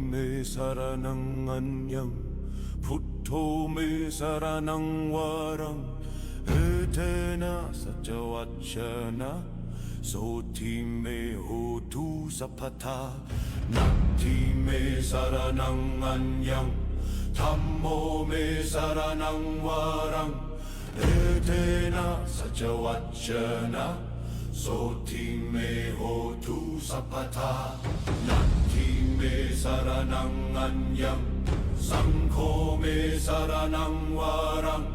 me saranang anyang, Buddho me saranang warang, Etena sajavachana, Soti me hotu sapata, Nati me saranang anyang, Dhammo me saranang warang, Etena sajavachana, Soti me hotu sapata, Nati me saranang anyang, Sangho me saranang warang,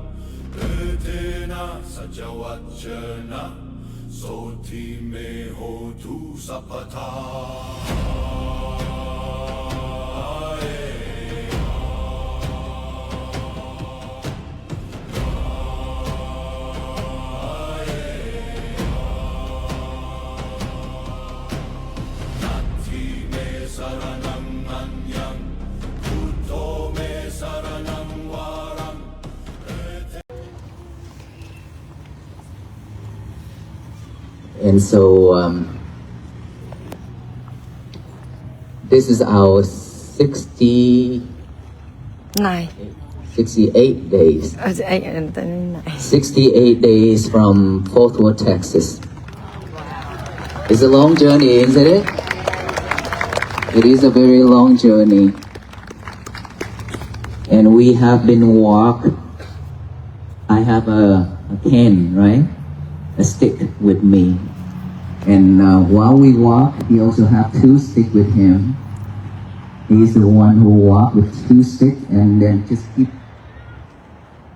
Etena sajavachana, Soti me hotu sapata. And so this is our 68 days. 68 days from Fort Worth, Texas. It's a long journey, isn't it? It is a very long journey. And we have been I have a cane, right? A stick with me. And while we walk, he also have 2 sticks with him. He's the one who walk with 2 sticks and then just keep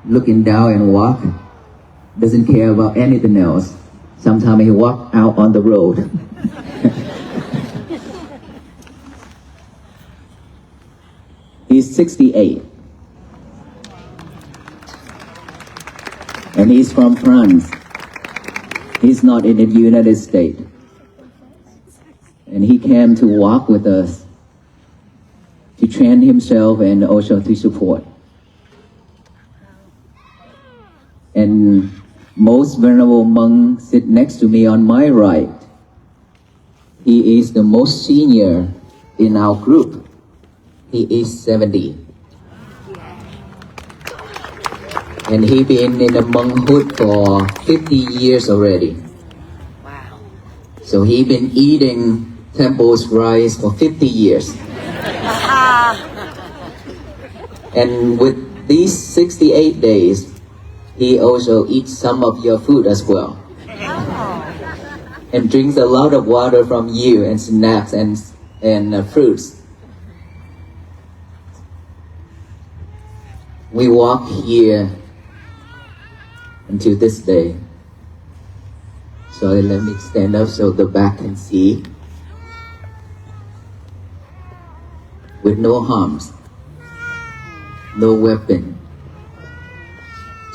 looking down and walk. Doesn't care about anything else. Sometimes he walk out on the road. He's 68. And he's from France. He's not in the United States. And he came to walk with us, to train himself and also to support. And most Venerable monk sit next to me on my right. He is the most senior in our group. He is 70. And he been in the monkhood for 50 years already. Wow. So he been eating temple's rice for 50 years. And with these 68 days, he also eats some of your food as well. And drinks a lot of water from you and snacks and fruits. We walk here until this day. So let me stand up so the back can see. With no harms, no weapon,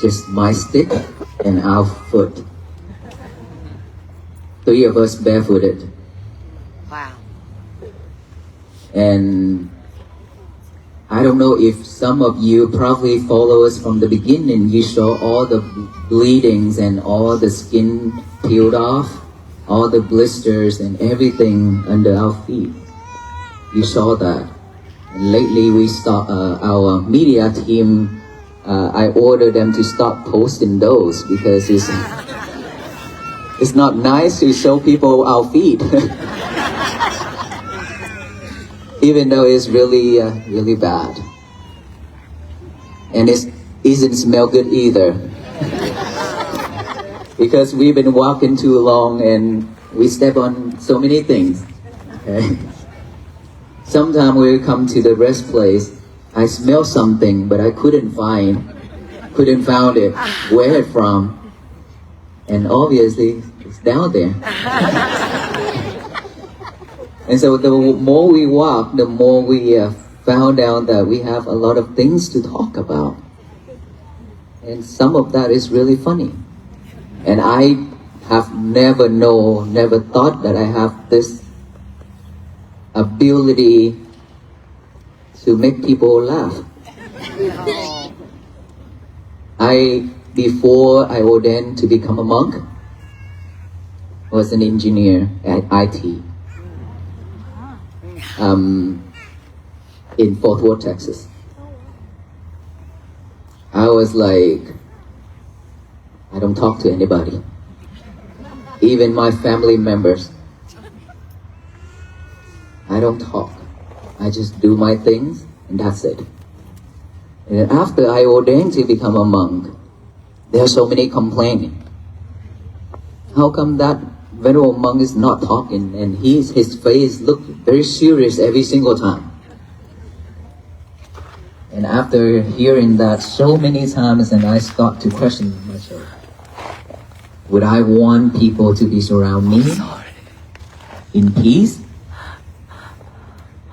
just my stick and our foot. 3 of us barefooted. Wow. And I don't know if some of you probably follow us from the beginning. You saw all the bleedings and all the skin peeled off, all the blisters and everything under our feet. You saw that. And lately we saw our media team, I ordered them to stop posting those because it's not nice to show people our feet. Even though it's really, really bad. And it doesn't smell good either. Because we've been walking too long and we step on so many things. Okay? Sometimes we come to the rest place, I smell something, but I couldn't find it, where it's from. And obviously, it's down there. And so the more we walk, the more we found out that we have a lot of things to talk about. And some of that is really funny. And I have never thought that I have this ability to make people laugh. Before I ordained to become a monk, I was an engineer at IT. in Fort Worth, Texas. I was like, I don't talk to anybody, even my family members. I don't talk. I just do my things, and that's it. And after I ordained to become a monk, there are so many complaining. How come that venerable monk is not talking, and his face looked very serious every single time? And after hearing that so many times, and I start to question myself, would I want people to be surround me in peace,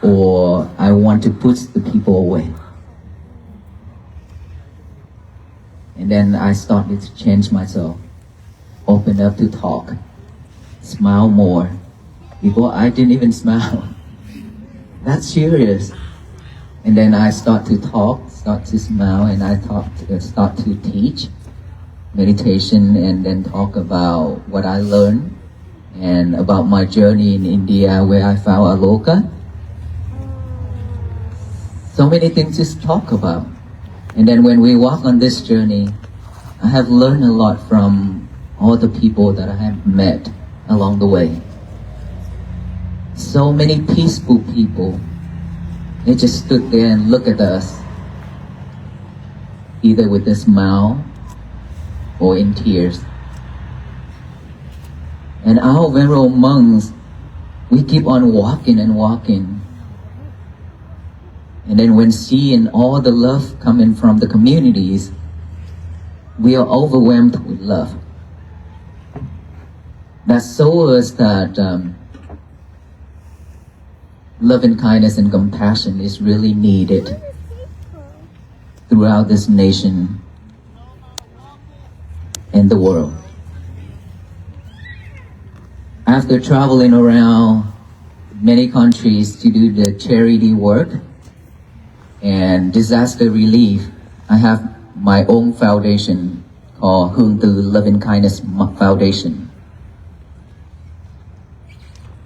or I want to push the people away? And then I started to change myself, open up to talk, smile more. Before I didn't even smile. That's serious. And then I start to talk, start to smile, and I start to teach meditation, and then talk about what I learned and about my journey in India where I found Aloka. So many things to talk about. And then when we walk on this journey, I have learned a lot from all the people that I have met along the way. So many peaceful people. They just stood there and looked at us, either with a smile or in tears. And our venerable monks, we keep on walking and walking. And then when seeing all the love coming from the communities, we are overwhelmed with love. That shows us that love and kindness and compassion is really needed throughout this nation and the world. After traveling around many countries to do the charity work and disaster relief, I have my own foundation called Hương Từ Love and Kindness Foundation.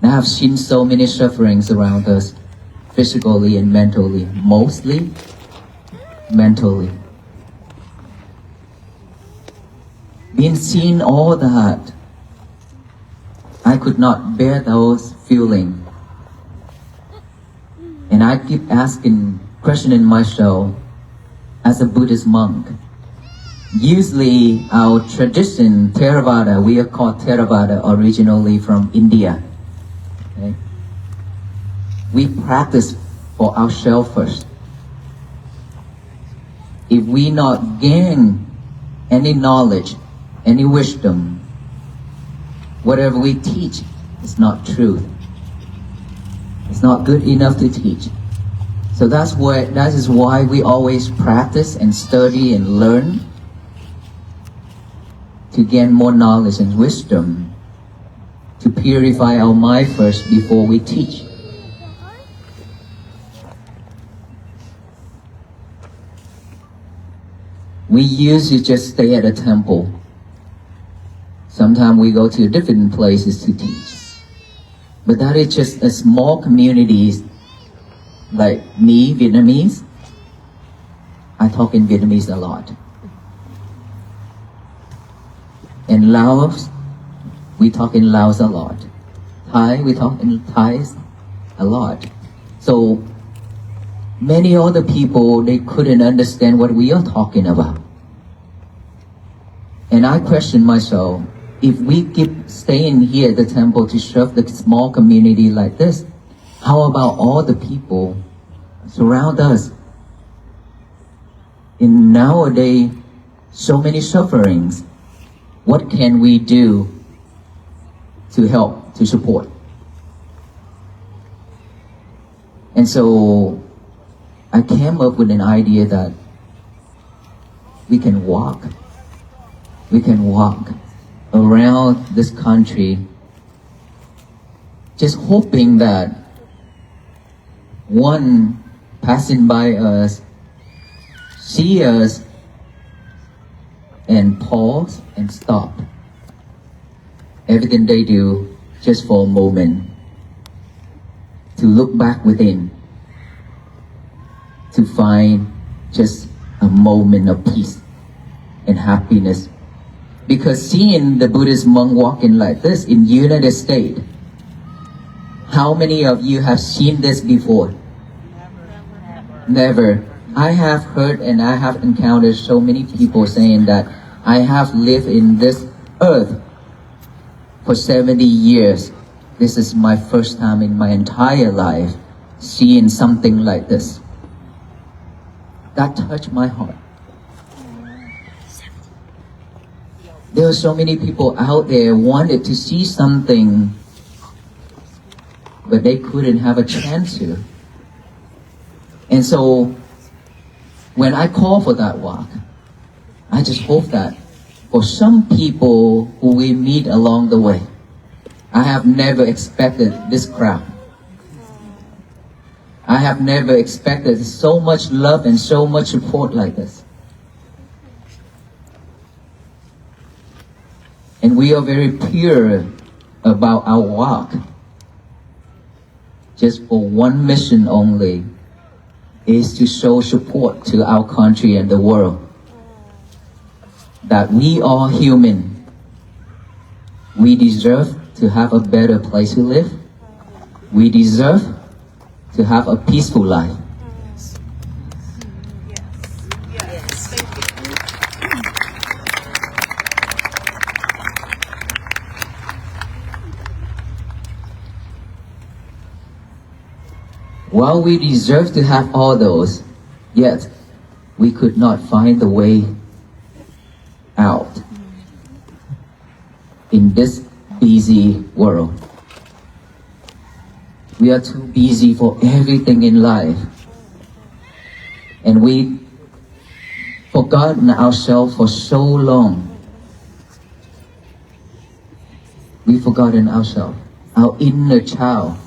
I have seen so many sufferings around us, physically and mentally, mostly mentally. Being seen all that, I could not bear those feelings. And I keep questioning myself as a Buddhist monk. Usually our tradition, Theravada, we are called Theravada originally from India. Okay? We practice for ourselves first. If we not gain any knowledge, any wisdom, whatever we teach is not truth. It's not good enough to teach. So that is why we always practice and study and learn to gain more knowledge and wisdom, to purify our mind first before we teach. We used to just stay at a temple. Sometimes we go to different places to teach. But that is just a small communities like me, Vietnamese. I talk in Vietnamese a lot. In Laos, we talk in Laos a lot. Thai, we talk in Thai a lot. So many other people, they couldn't understand what we are talking about. And I question myself, if we keep staying here at the temple to serve the small community like this, how about all the people surround us? In nowadays, so many sufferings. What can we do to help, to support? And so I came up with an idea that we can walk around this country, just hoping that one passing by us see us and pause and stop everything they do just for a moment to look back within to find just a moment of peace and happiness. Because seeing the Buddhist monk walking like this in United States, how many of you have seen this before? Never. I have heard and I have encountered so many people saying that I have lived in this earth for 70 years. This is my first time in my entire life seeing something like this. That touched my heart. There are so many people out there wanted to see something, but they couldn't have a chance to. And so, when I call for that walk, I just hope that for some people who we meet along the way, I have never expected this crowd. I have never expected so much love and so much support like this. And we are very pure about our walk. Just for one mission only, is to show support to our country and the world. That we are human. We deserve to have a better place to live. We deserve to have a peaceful life. While we deserve to have all those, yet we could not find the way out in this busy world. We are too busy for everything in life, and we forgotten ourselves for so long. We've forgotten ourselves, our inner child.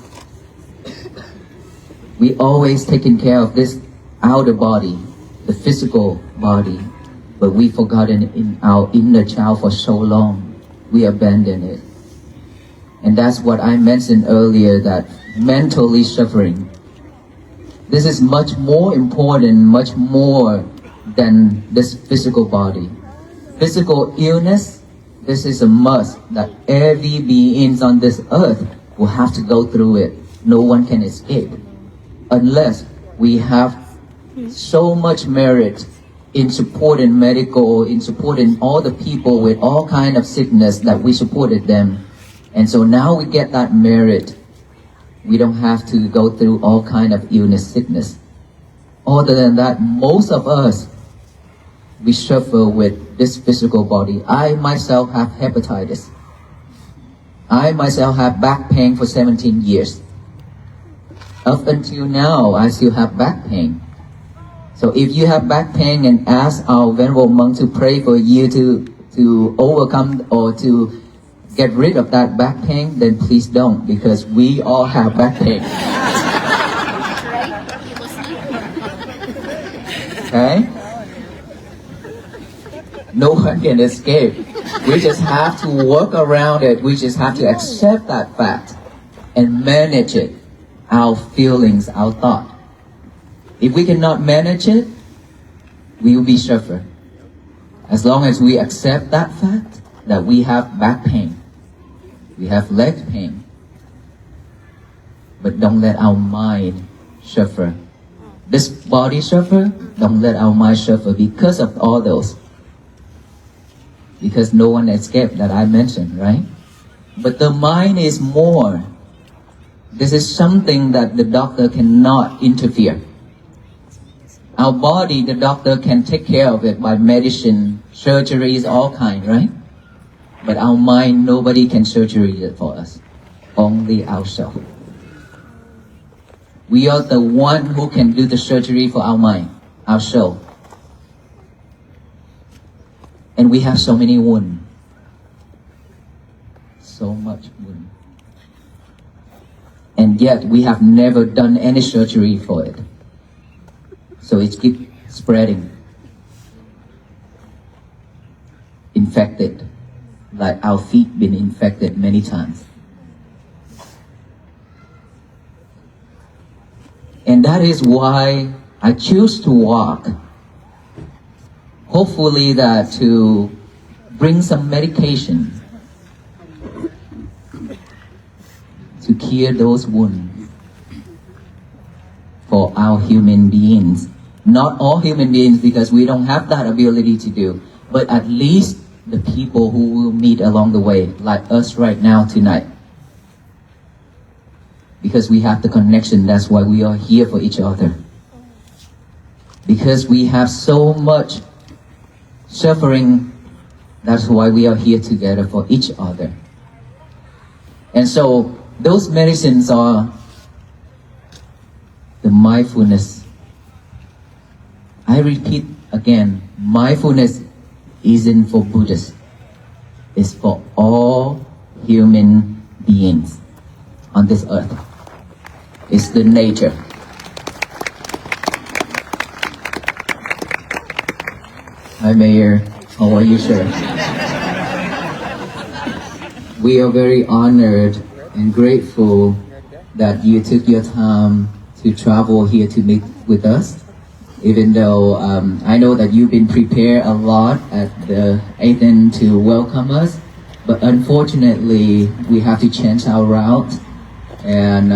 We always taking care of this outer body, the physical body, but we've forgotten in our inner child for so long. We abandon it. And that's what I mentioned earlier, that mentally suffering. This is much more important, much more than this physical body. Physical illness, this is a must that every being on this earth will have to go through it. No one can escape. Unless we have so much merit in supporting medical, in supporting all the people with all kind of sickness that we supported them. And so now we get that merit. We don't have to go through all kind of illness, sickness. Other than that, most of us, we suffer with this physical body. I myself have hepatitis. I myself have back pain for 17 years. Up until now, I still have back pain. So if you have back pain and ask our Venerable monk to pray for you to overcome or to get rid of that back pain, then please don't, because we all have back pain. Okay? No one can escape. We just have to work around it. We just have to accept that fact and manage it. Our feelings, our thought. If we cannot manage it, we will be suffer. As long as we accept that fact that we have back pain, we have leg pain, but don't let our mind suffer. This body suffer, don't let our mind suffer because of all those. Because no one escaped that I mentioned, right? But the mind is more. This is something that the doctor cannot interfere. Our body, the doctor can take care of it by medicine, surgeries, all kind, right? But our mind, nobody can surgery it for us. Only ourselves. We are the one who can do the surgery for our mind, our soul. And we have so many wounds. So much wound. And yet we have never done any surgery for it. So it keeps spreading. Infected. Like our feet been infected many times. And that is why I choose to walk. Hopefully that to bring some medication to cure those wounds for our human beings. Not all human beings, because we don't have that ability to do, but at least the people who will meet along the way, like us right now tonight. Because we have the connection, that's why we are here for each other. Because we have so much suffering, that's why we are here together for each other. And so those medicines are the mindfulness. I repeat again, mindfulness isn't for Buddhists. It's for all human beings on this earth. It's the nature. Hi Mayor, how are you, sir? We are very honored and grateful that you took your time to travel here to meet with us. Even though I know that you've been prepared a lot at the Athens to welcome us, but unfortunately we have to change our route, and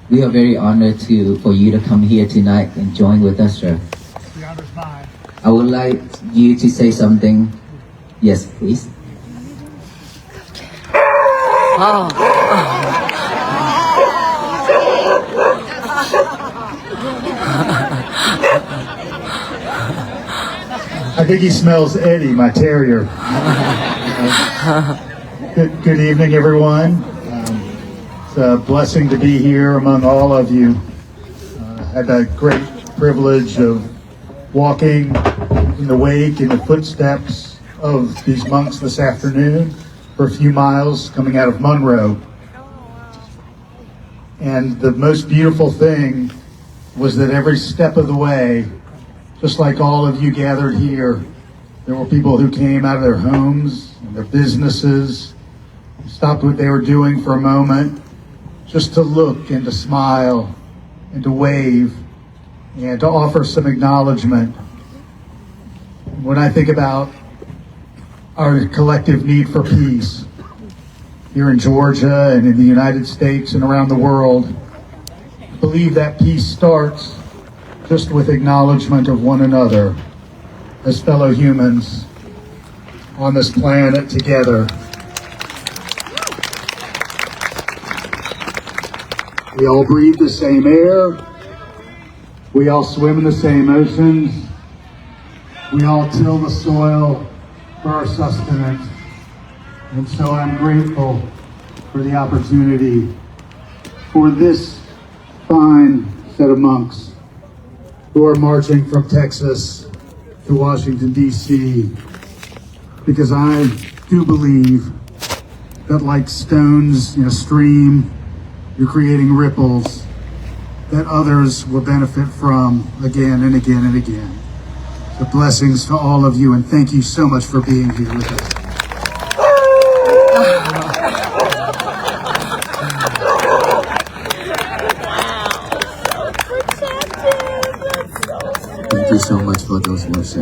we are very honored for you to come here tonight and join with us, sir. The honor's mine. I would like you to say something. Yes, please. I think he smells Eddie, my terrier. Good evening, everyone. It's a blessing to be here among all of you. I had the great privilege of walking in the wake, in the footsteps of these monks this afternoon for a few miles coming out of Monroe. And the most beautiful thing was that every step of the way, just like all of you gathered here, there were people who came out of their homes and their businesses, stopped what they were doing for a moment, just to look and to smile and to wave and to offer some acknowledgement. When I think about our collective need for peace here in Georgia and in the United States and around the world, I believe that peace starts just with acknowledgement of one another as fellow humans on this planet together. We all breathe the same air. We all swim in the same oceans. We all till the soil for our sustenance. And so I'm grateful for the opportunity for this fine set of monks who are marching from Texas to Washington, D.C., because I do believe that like stones in a stream, you're creating ripples that others will benefit from again and again and again. So blessings to all of you, and thank you so much for being here with us. Thank you so much for those words, sir.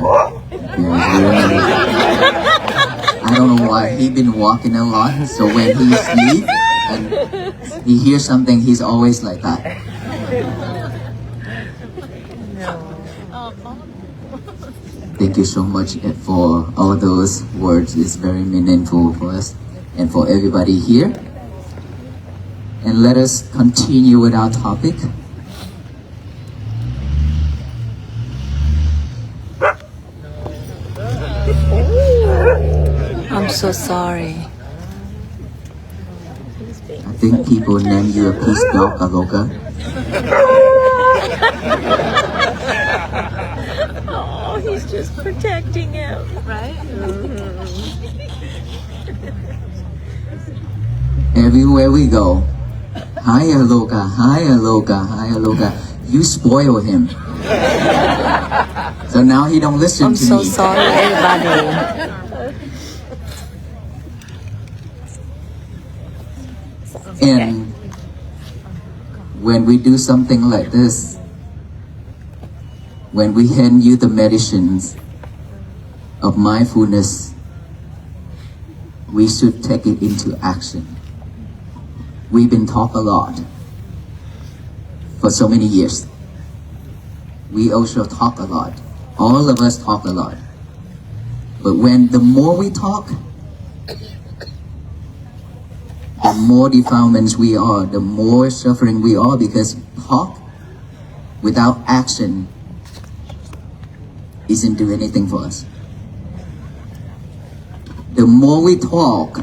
I don't know why he's been walking a lot, so when he sleeps and he hears something, he's always like that. Thank you so much for all those words. It's very meaningful for us and for everybody here. And let us continue with our topic. I'm so sorry. I think people name you a peace dog, Aloka. Oh, he's just protecting him. Right? Everywhere we go, hi Aloka, hi Aloka, hi Aloka. You spoil him. So now he don't listen I'm to so me. sorry, everybody. And when we do something like this, when we hand you the medicines of mindfulness, we should take it into action. We've been taught a lot for so many years. We also talk a lot. All of us talk a lot. But when the more we talk, the more defilements we are, the more suffering we are, because talk without action isn't doing anything for us. The more we talk,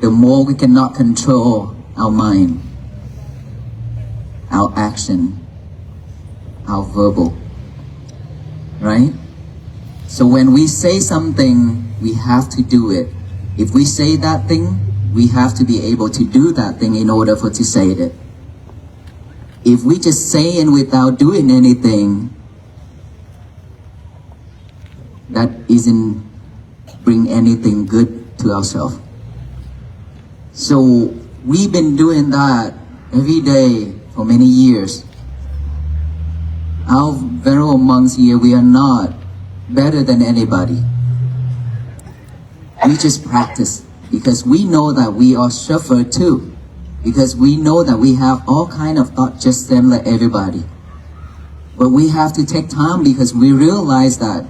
the more we cannot control our mind, our action, our verbal, right? So when we say something, we have to do it. If we say that thing, we have to be able to do that thing in order for to say it. If we just say it without doing anything, that isn't bring anything good to ourselves. So we've been doing that every day for many years. Our venerable monks here, we are not better than anybody. We just practice because we know that we are suffer too. Because we know that we have all kind of thought just same like everybody. But we have to take time because we realize that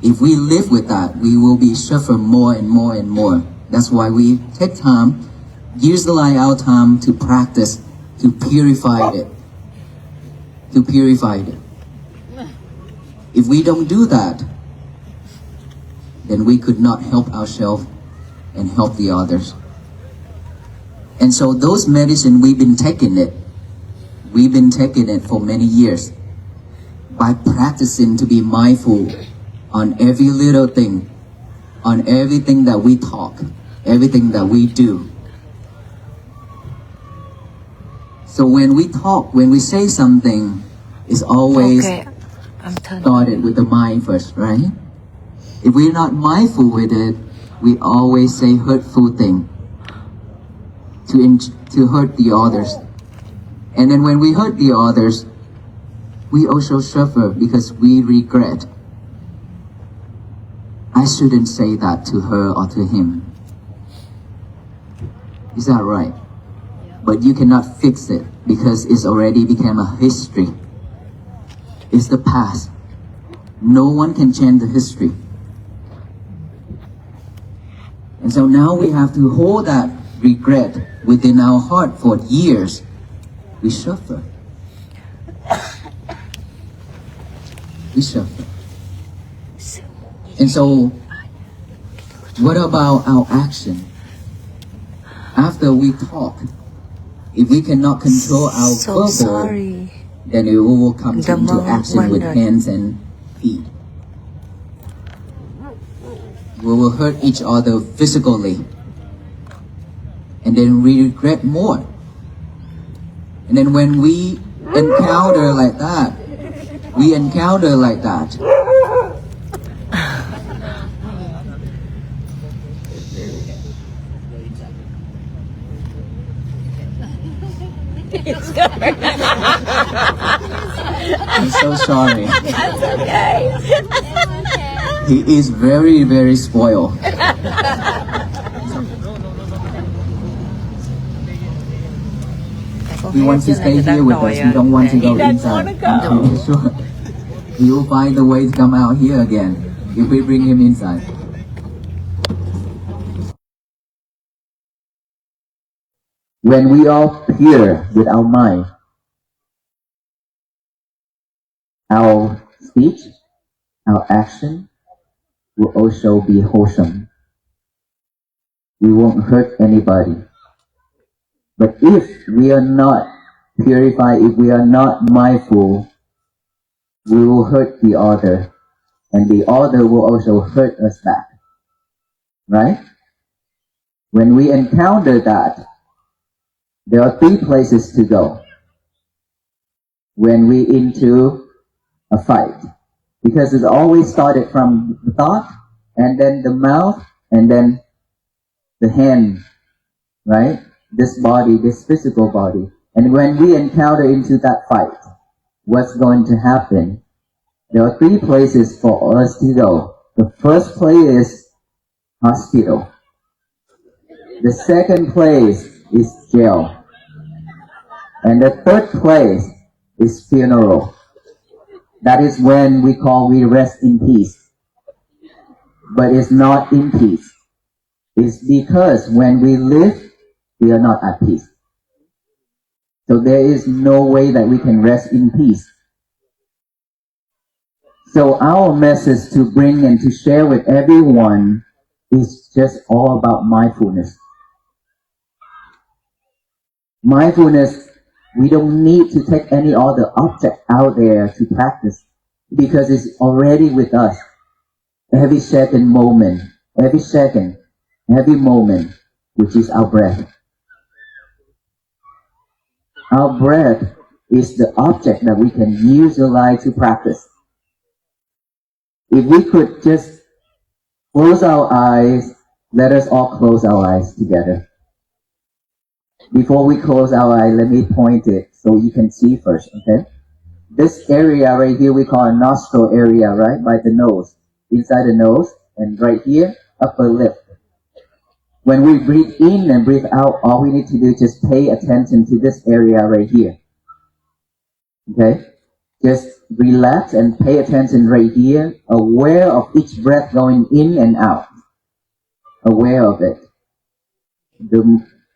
if we live with that, we will be suffer more and more and more. That's why we take time, utilize our time to practice, to purify it. To purify it. If we don't do that, then we could not help ourselves and help the others. And so those medicine, we've been taking it. We've been taking it for many years by practicing to be mindful on every little thing, on everything that we talk, everything that we do. So when we talk, when we say something, it's always started with the mind first, right? If we're not mindful with it, we always say hurtful thing to hurt the others. And then when we hurt the others, we also suffer because we regret. I shouldn't say that to her or to him. Is that right? But you cannot fix it because it's already become a history. It's the past. No one can change the history. And so now we have to hold that regret within our heart for years. We suffer. We suffer. And so, what about our action? After we talk, if we cannot control our verbal, then we will come into action with hands and feet. We will hurt each other physically. And then we regret more. And then when we encounter like that, I'm so sorry. That's okay. He is very, very spoiled. He wants to stay here with us. He don't want to go inside. I'm pretty sure he will find a way to come out here again if we bring him inside. When we are pure with our mind, our speech, our action will also be wholesome. We won't hurt anybody. But if we are not purified, if we are not mindful, we will hurt the other, and the other will also hurt us back. Right? When we encounter that, there are 3 places to go when we into a fight. Because it's always started from the thought, and then the mouth, and then the hand, right? This body, this physical body. And when we encounter into that fight, what's going to happen? There are 3 places for us to go. The first place is hospital. The second place is jail. And the third place is funeral. That is when we rest in peace. But it's not in peace. It's because when we live, we are not at peace. So there is no way that we can rest in peace. So our message to bring and to share with everyone is just all about mindfulness. Mindfulness, we don't need to take any other object out there to practice because it's already with us. Every second, every moment, which is our breath. Our breath is the object that we can utilize to practice. If we could just close our eyes, let us all close our eyes together. Before we close our eyes, let me point it so you can see first, okay? This area right here we call a nostril area, right? By the nose, inside the nose, and right here, upper lip. When we breathe in and breathe out, all we need to do is just pay attention to this area right here. Okay? Just relax and pay attention right here, aware of each breath going in and out. Aware of it.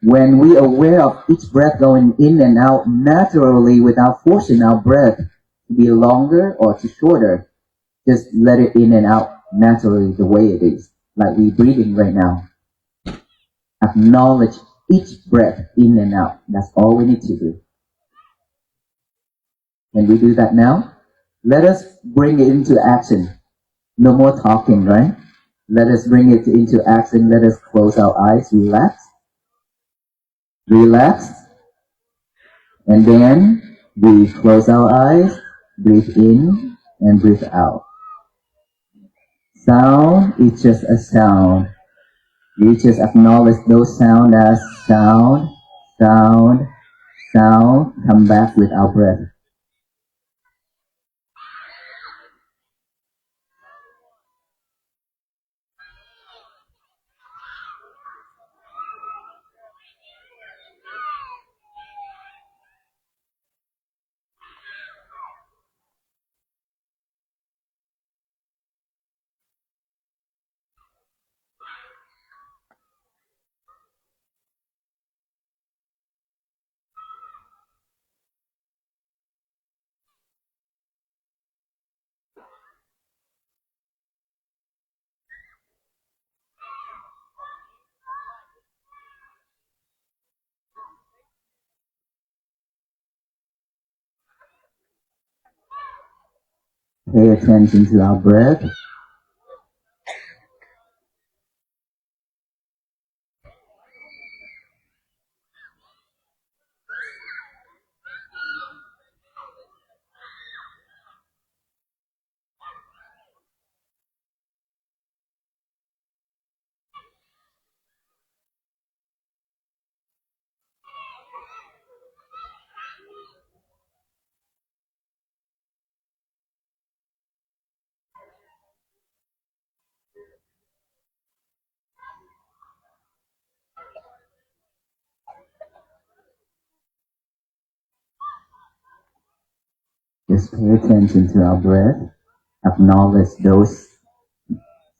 When we are aware of each breath going in and out naturally without forcing our breath to be longer or to shorter, just let it in and out naturally the way it is, like we're breathing right now. Acknowledge each breath in and out. That's all we need to do. Can we do that now? Let us bring it into action. No more talking, right? Let us bring it into action. Let us close our eyes, relax. Relax. And then we close our eyes, breathe in and breathe out. Sound is just a sound. We just acknowledge those sounds as sound, sound, sound. Come back with our breath. Pay attention to our breath. Just pay attention to our breath. Acknowledge those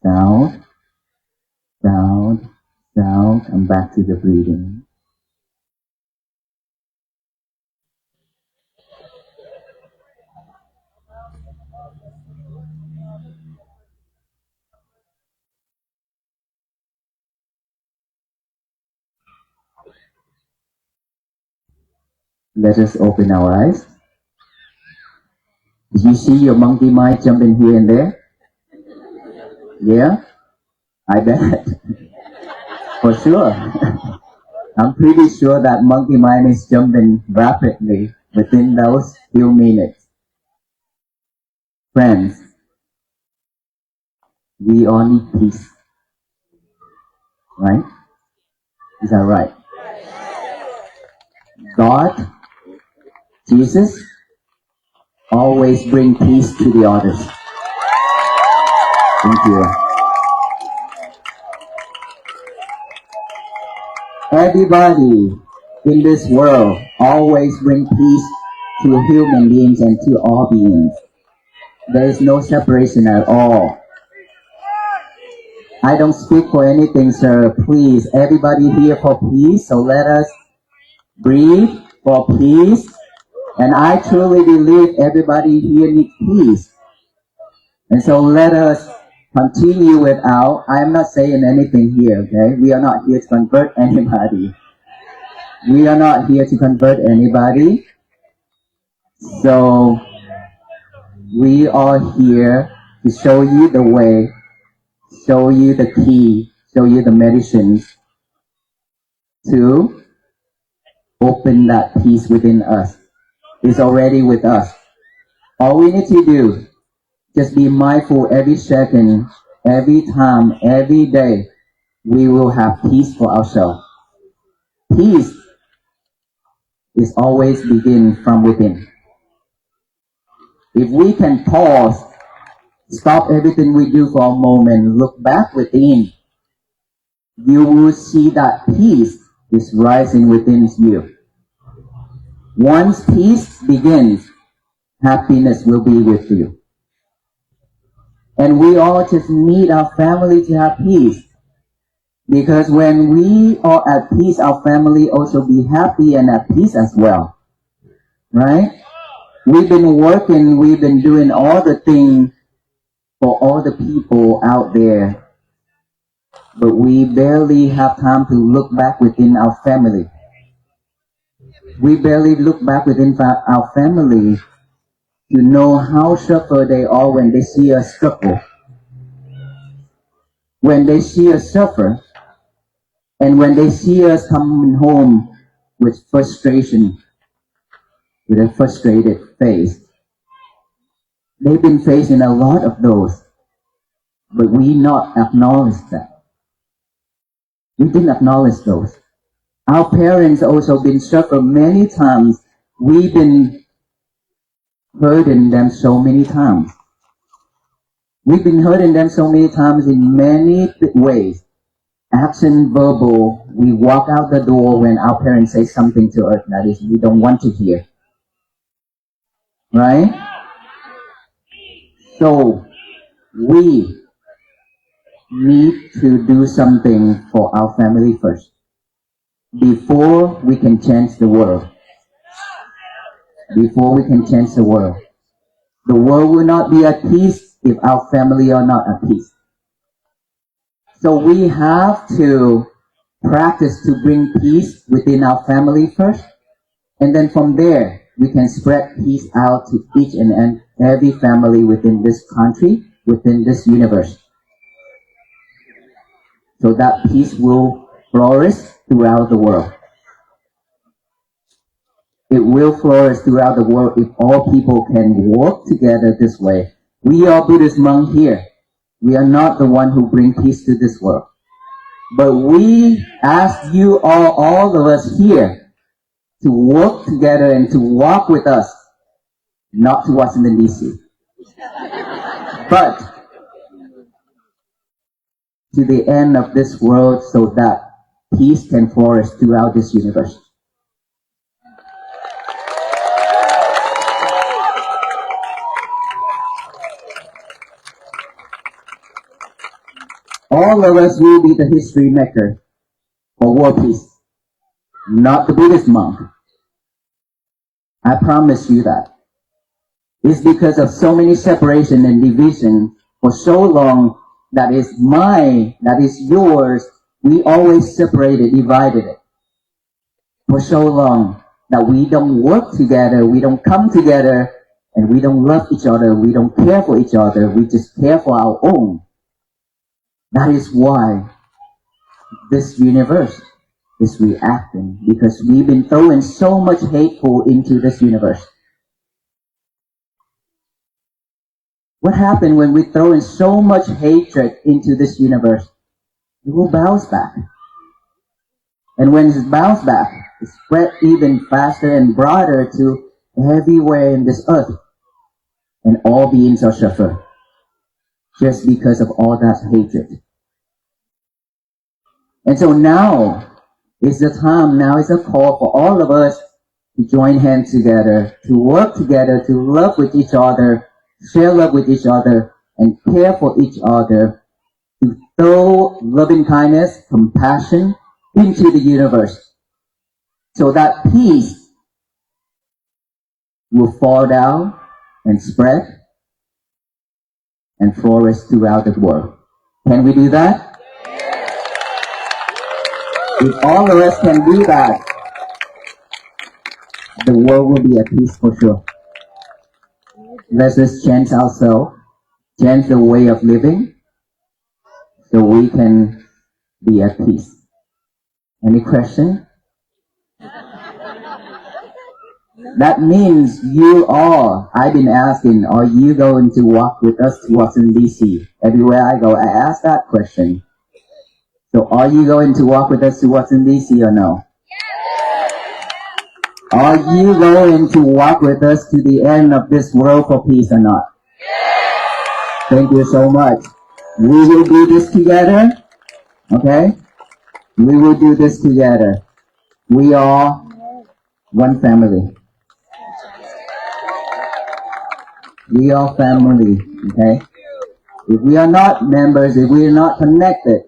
sound, sound, sound. Come back to the breathing. Let us open our eyes. Did you see your monkey mind jumping here and there? Yeah? I bet. For sure. I'm pretty sure that monkey mind is jumping rapidly within those few minutes. Friends, we all need peace. Right? Is that right? God, Jesus, always bring peace to the others. Thank you. Everybody in this world always bring peace to human beings and to all beings. There is no separation at all. I don't speak for anything, sir. Please, everybody here for peace, so let us breathe for peace. And I truly believe everybody here needs peace. And so let us continue without. I'm not saying anything here, okay? We are not here to convert anybody. We are not here to convert anybody. So we are here to show you the way, show you the key, show you the medicines to open that peace within us. It's already with us. All we need to do, just be mindful every second, every time, every day, we will have peace for ourselves. Peace is always begin from within. If we can pause, stop everything we do for a moment, look back within, you will see that peace is rising within you. Once peace begins, happiness will be with you. And we all just need our family to have peace. Because when we are at peace, our family also be happy and at peace as well. Right? We've been working, we've been doing all the things for all the people out there. But we barely have time to look back within our family. We barely look back within our family to know how suffer they are when they see us struggle. When they see us suffer, and when they see us coming home with frustration, with a frustrated face. They've been facing a lot of those, but we not acknowledge that. We didn't acknowledge those. Our parents also been suffered many times. We've been hurting them so many times. We've been hurting them so many times in many ways. Action, verbal, we walk out the door when our parents say something to us that is we don't want to hear. Right? So, we need to do something for our family first before we can change the world. Before we can change the world. The world will not be at peace if our family are not at peace. So we have to practice to bring peace within our family first. And then from there, we can spread peace out to each and every family within this country, within this universe. So that peace will flourish throughout the world. It will flourish throughout the world if all people can work together this way. We are Buddhist monks here. We are not the one who bring peace to this world. But we ask you all of us here, to work together and to walk with us, not to Washington DC, but to the end of this world so that peace can flourish throughout this universe. All of us will be the history maker for world peace, not the Buddhist monk. I promise you that. It's because of so many separation and division for so long that is mine, that is yours. We always separated, divided it for so long that we don't work together, we don't come together, and we don't love each other, we don't care for each other, we just care for our own. That is why this universe is reacting, because we've been throwing so much hateful into this universe. What happened when we throw in so much hatred into this universe? It will bounce back. And when it bounces back, it spread even faster and broader to everywhere in this earth. and all beings are suffer just because of all that hatred. And so now is the time, now is a call for all of us to join hands together, to work together, to love with each other, share love with each other, and care for each other, to throw loving kindness, compassion into the universe, so that peace will fall down and spread and flourish throughout the world. Can we do that? If all of us can do that, the world will be at peace for sure. Let's just change ourselves, change the way of living, so we can be at peace. Any question? That means you all, I've been asking, are you going to walk with us to Washington, D.C.? Everywhere I go, I ask that question. So are you going to walk with us to Washington, D.C. or no? Are you going to walk with us to the end of this world for peace or not? Thank you so much. We will do this together, okay? We will do this together. We are one family. We are family, okay? If we are not members, if we are not connected,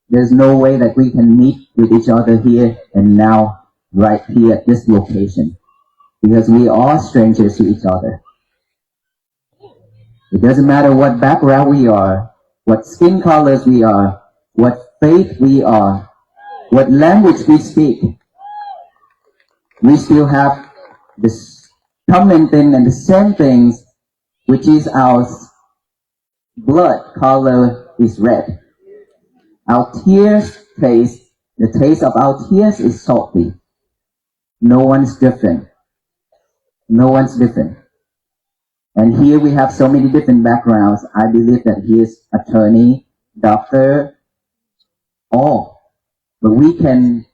there's no way that we can meet with each other here and now, right here at this location. Because we are strangers to each other. It doesn't matter what background we are, what skin colors we are, what faith we are, what language we speak. We still have this common thing and the same things, which is our blood color is red. Our tears taste, the taste of our tears is salty. No one's different. No one's different. And here we have so many different backgrounds. I believe that he is attorney, doctor, all. But we can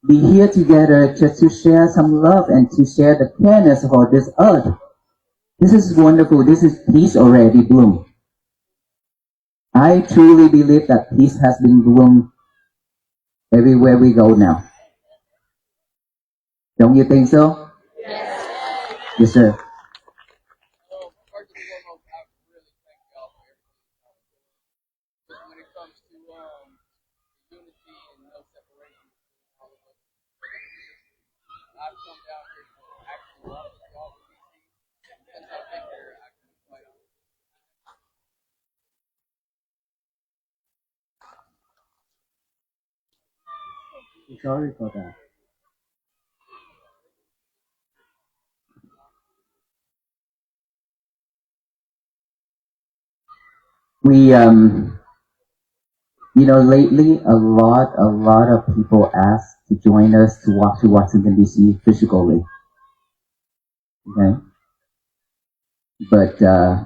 be here together just to share some love and to share the careness for this earth. This is wonderful. This is peace already bloomed. I truly believe that peace has been bloomed everywhere we go now. Don't you think so? Yes. Yes, sir. Sorry for that. We, lately a lot of people ask to join us to walk to Washington, D.C. physically. Okay? But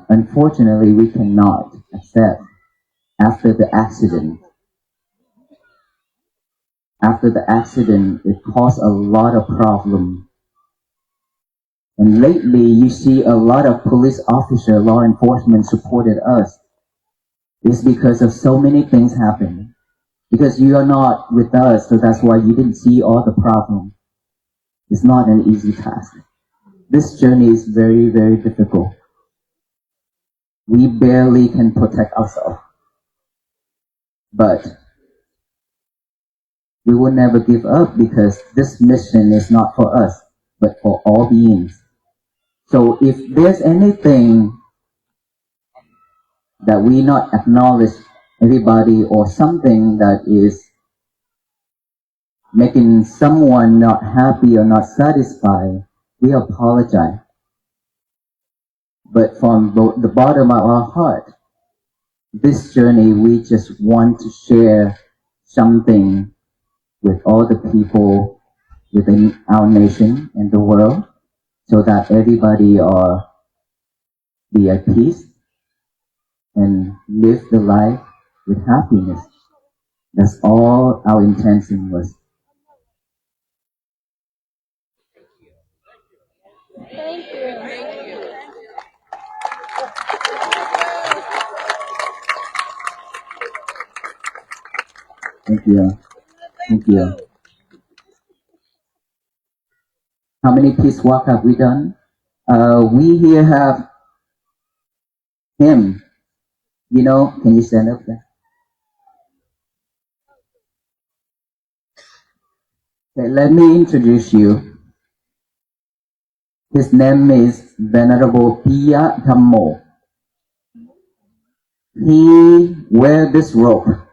unfortunately, we cannot accept after the accident. After the accident, it caused a lot of problem. And lately, you see a lot of police officers, law enforcement supported us. It's because of so many things happening. Because you are not with us, so that's why you didn't see all the problem. It's not an easy task. This journey is very, very difficult. We barely can protect ourselves. But we will never give up because this mission is not for us, but for all beings. So if there's anything that we not acknowledge everybody or something that is making someone not happy or not satisfied, we apologize. But from the bottom of our heart, this journey, we just want to share something with all the people within our nation and the world, so that everybody be at peace and live the life with happiness. That's all our intention was. Thank you. Thank you. Thank you. How many peace walk have we done? We here have him. You know, can you stand up there? Okay, let me introduce you. His name is Venerable Dhammo. He wear this robe.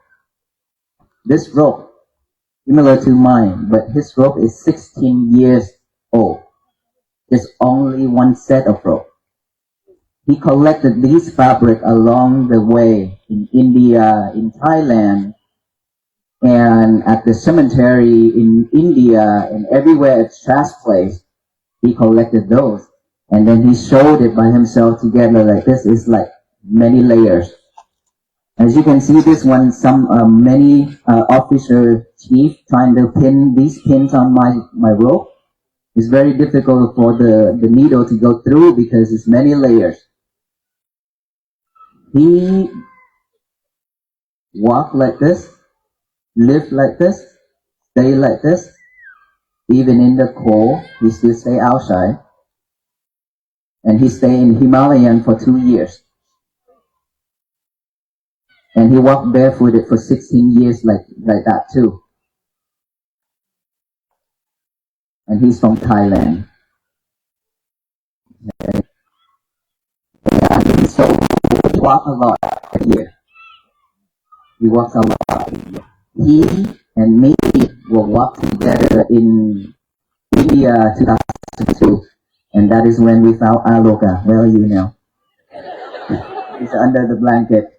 This robe, similar to mine, but his robe is 16 years old. There's only one set of robe. He collected these fabric along the way in India, in Thailand, and at the cemetery in India, and everywhere at trash place. He collected those, and then he showed it by himself together like this. It's like many layers. As you can see, this one, many officer chief trying to pin these pins on my rope. It's very difficult for the needle to go through because it's many layers. He walk like this, live like this, stay like this. Even in the cold, he still stay outside. And he stay in Himalayan for 2 years. And he walked barefooted for 16 years like that too. And he's from Thailand. Okay. And so he walks a lot here. He walks a lot here. He and me will walk together in India 2002. And that is when we found Aloka. Where are you now? He's under the blanket.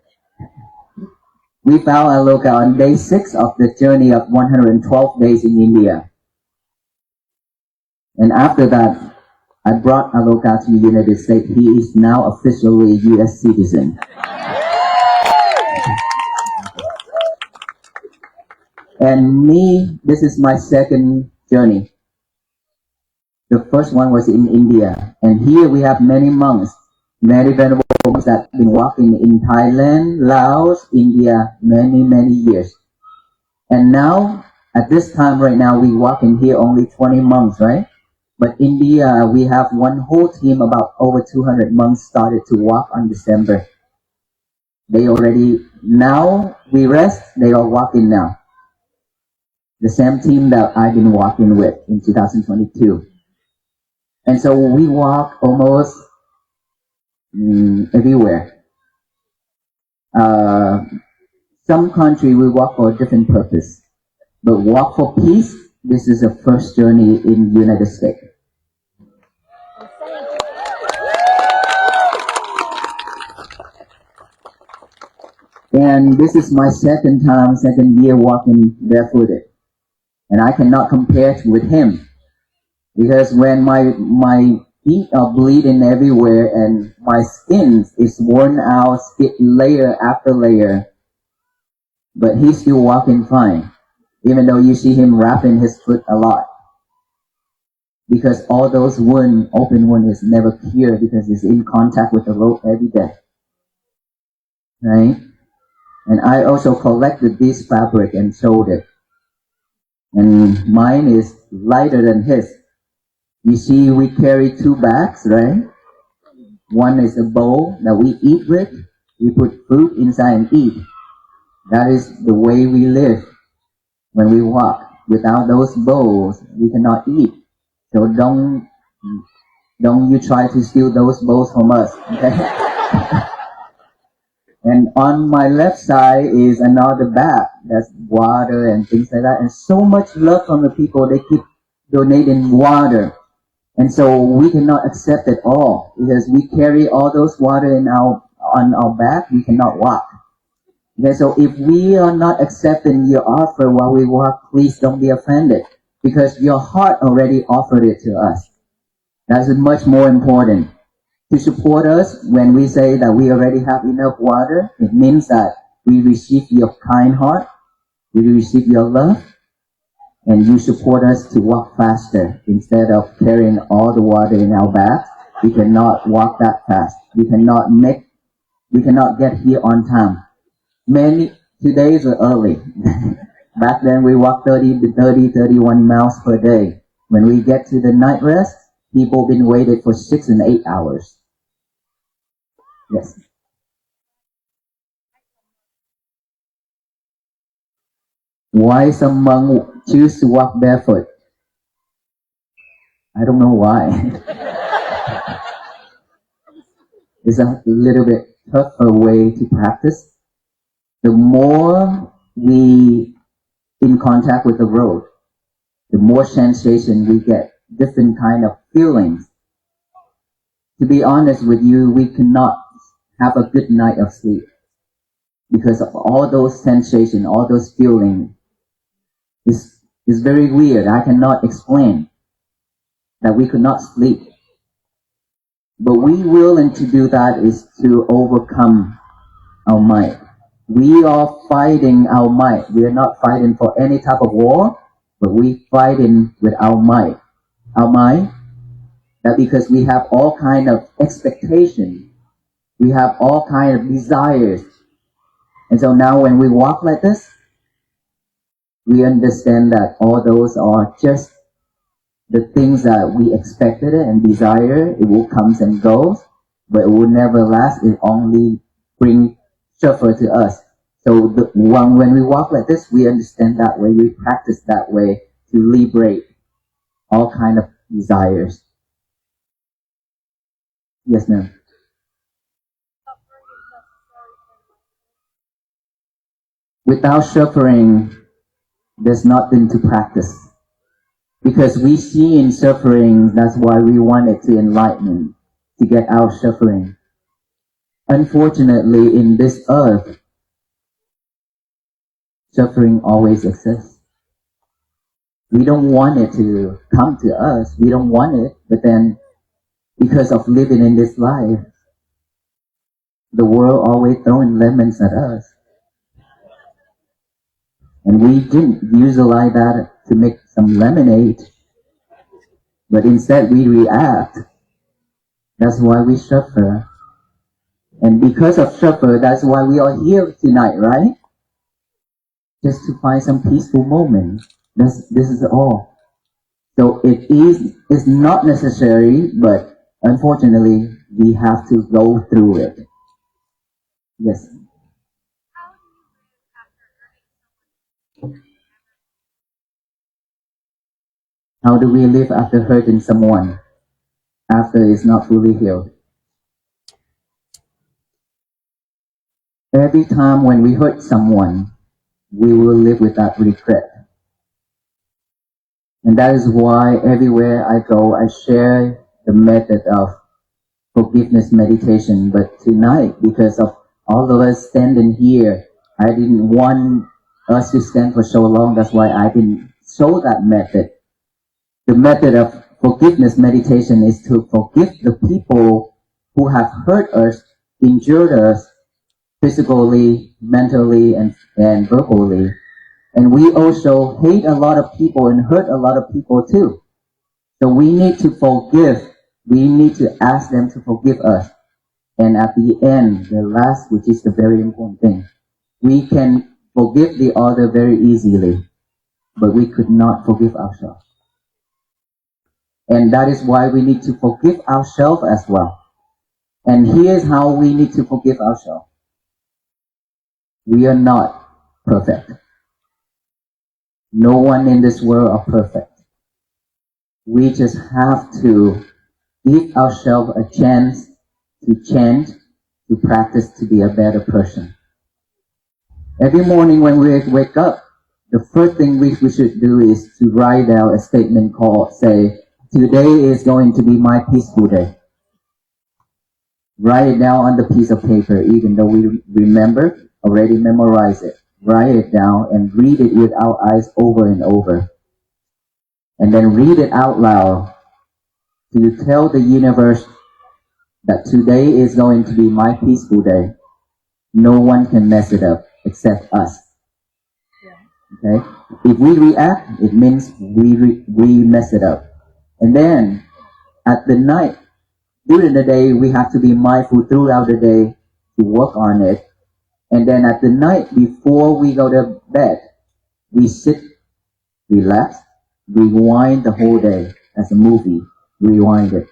We found Aloka on day 6 of the journey of 112 days in India. And after that, I brought Aloka to the United States. He is now officially a U.S. citizen. And me, this is my second journey. The first one was in India. And here we have many monks, many venerable monks that have been walking in Thailand, Laos, India, many years. And now, at this time right now, we walk in here only 20 monks, right? But India, we have one whole team, about over 200 monks started to walk on December. They already, now we rest, they are walking now. The same team that I've been walking with in 2022. And so we walk almost everywhere. Some country we walk for a different purpose. But walk for peace, this is the first journey in the United States. And this is my second year walking barefooted. And I cannot compare with him. Because when my feet are bleeding everywhere and my skin is worn out, layer after layer, but he's still walking fine, even though you see him wrapping his foot a lot. Because all those open wound is never cured because it's in contact with the rope every day. Right? And I also collected this fabric and sold it. And mine is lighter than his. You see, we carry 2 bags, right? One is a bowl that we eat with. We put food inside and eat. That is the way we live when we walk. Without those bowls, we cannot eat. So don't you try to steal those bowls from us, okay? And on my left side is another bag. That's water and things like that. And so much love from the people. They keep donating water. And so we cannot accept it all because we carry all those water on our back. We cannot walk. Okay, so if we are not accepting your offer while we walk, please don't be offended because your heart already offered it to us. That's much more important. To support us when we say that we already have enough water, it means that we receive your kind heart, we receive your love, and you support us to walk faster. Instead of carrying all the water in our bags, we cannot walk that fast. We cannot get here on time. Today is early. Back then we walked 31 miles per day. When we get to the night rest, people been waited for 6 and 8 hours. Yes. Why some monk choose to walk barefoot? I don't know why. It's a little bit tougher way to practice. The more we in contact with the road, the more sensation we get, different kind of feelings. To be honest with you, we cannot have a good night of sleep because of all those sensations, all those feelings. It's very weird. I cannot explain that we could not sleep. But we willing to do that is to overcome our mind. We are fighting our mind. We are not fighting for any type of war, but we fighting with our mind. Our mind, that because we have all kind of expectation, we have all kind of desires. And so now when we walk like this, we understand that all those are just the things that we expected and desire. It will come and goes, but it will never last. It only bring suffer to us. So when we walk like this, we understand that way. We practice that way to liberate all kind of desires. Yes, ma'am. Without suffering, there's nothing to practice. Because we see in suffering, that's why we wanted to enlighten, to get out of suffering. Unfortunately, in this earth, suffering always exists. We don't want it to come to us. We don't want it, but then because of living in this life, the world always throwing lemons at us. And we didn't utilize that to make some lemonade, but instead we react. That's why we suffer. And because of suffer, that's why we are here tonight, right? Just to find some peaceful moment. This is all. So it's not necessary, but unfortunately, we have to go through it. Yes. How do we live after hurting someone? After it's not fully healed? Every time when we hurt someone, we will live with that regret. And that is why everywhere I go, I share the method of forgiveness meditation. But tonight, because of all of us standing here, I didn't want us to stand for so long. That's why I didn't show that method. The method of forgiveness meditation is to forgive the people who have hurt us, injured us, physically, mentally, and verbally. And we also hate a lot of people and hurt a lot of people too. So we need to forgive. We need to ask them to forgive us. And at the end, the last, which is the very important thing, we can forgive the other very easily, but we could not forgive ourselves. And that is why we need to forgive ourselves as well. And here's how we need to forgive ourselves. We are not perfect. No one in this world are perfect. We just have to give ourselves a chance to change, to practice to be a better person. Every morning when we wake up, the first thing we should do is to write down a statement called, say, today is going to be my peaceful day. Write it down on the piece of paper, even though we remember, already memorize it. Write it down and read it with our eyes over and over. And then read it out loud to tell the universe that today is going to be my peaceful day. No one can mess it up except us. Okay? If we react, it means we mess it up. And then at the night, during the day, we have to be mindful throughout the day to work on it. And then at the night, before we go to bed, We sit, relax, rewind the whole day as a movie, rewind it.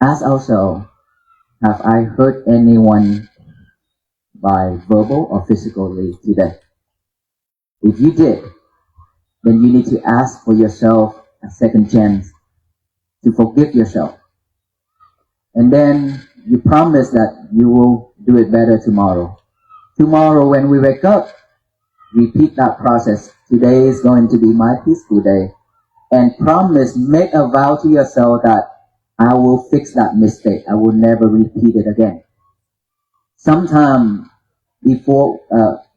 Ask ourselves, have I hurt anyone by verbal or physically today? If you did, then you need to ask for yourself a second chance to forgive yourself. And then you promise that you will do it better tomorrow. Tomorrow when we wake up, repeat that process. Today is going to be my peaceful day. And promise, make a vow to yourself that I will fix that mistake. I will never repeat it again. Sometime before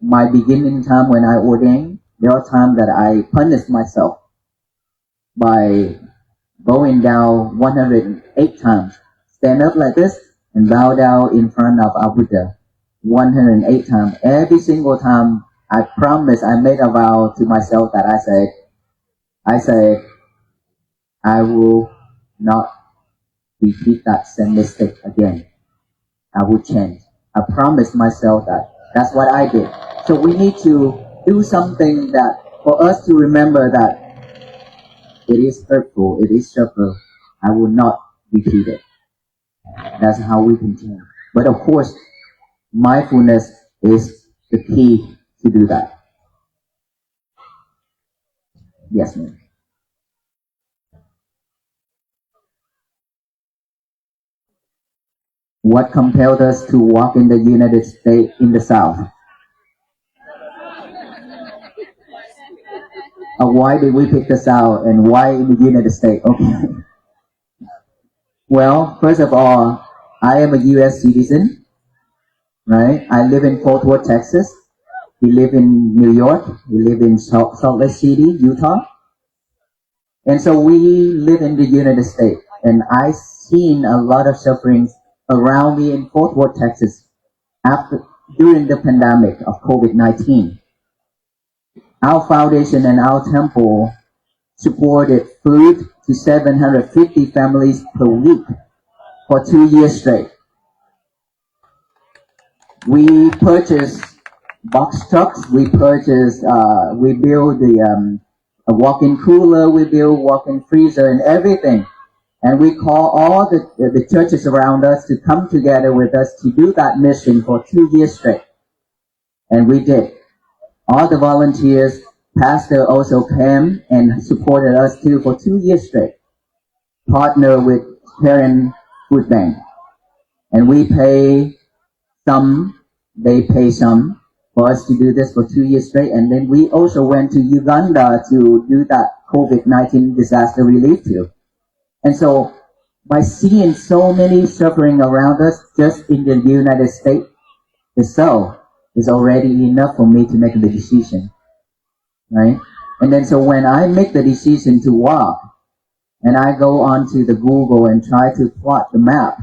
my beginning time when I ordained, there are times that I punish myself by going down 108 times. Stand up like this and bow down in front of our Buddha 108 times. Every single time I promise, I made a vow to myself that I say, I will not repeat that same mistake again. I will change. I promised myself that. That's what I did. So we need to do something that for us to remember that it is hurtful, it is shameful. I will not repeat it. That's how we can change. But of course, mindfulness is the key to do that. Yes, ma'am. What compelled us to walk in the United States in the South? Why did we pick the South and why in the United States? Okay. Well, first of all, I am a U.S. citizen, right? I live in Fort Worth, Texas. We live in New York. We live in Salt Lake City, Utah. And so we live in the United States. And I've seen a lot of sufferings around me in Fort Worth, Texas, during the pandemic of COVID-19. Our foundation and our temple supported food to 750 families per week for 2 years straight. We purchased box trucks, we built a walk-in cooler, we built walk-in freezer and everything. And we call all the churches around us to come together with us to do that mission for 2 years straight. And we did. All the volunteers, pastor also came and supported us too for 2 years straight. Partner with Parent Food Bank. And we pay some, they pay some for us to do this for 2 years straight. And then we also went to Uganda to do that COVID-19 disaster relief too. And so, by seeing so many suffering around us just in the United States itself is already enough for me to make the decision, right? And then so when I make the decision to walk, and I go onto the Google and try to plot the map,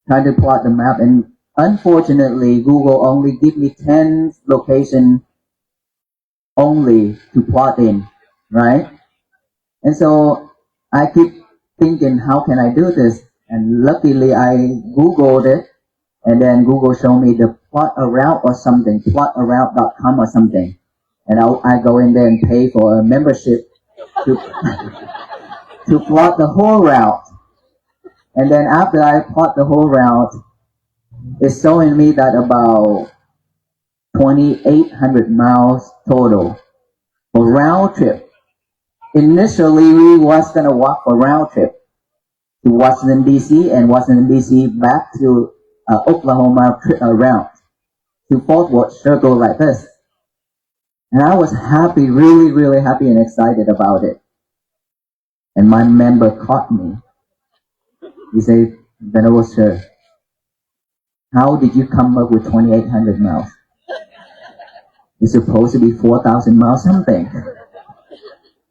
and unfortunately, Google only give me 10 locations only to plot in, right? And so I keep thinking, how can I do this? And luckily I Googled it, and then Google showed me the plot a route or something, plotaroute.com or something. And I go in there and pay for a membership to, to plot the whole route. And then after I plot the whole route, it's showing me that about 2,800 miles total for round trip. Initially, we was going to walk for round trip to Washington, D.C. and Washington, D.C. back to Oklahoma route to Fort Worth, circle like this. And I was happy, really, really happy and excited about it. And my member caught me. He said, Venerable Sir, how did you come up with 2,800 miles? It's supposed to be 4,000 miles something.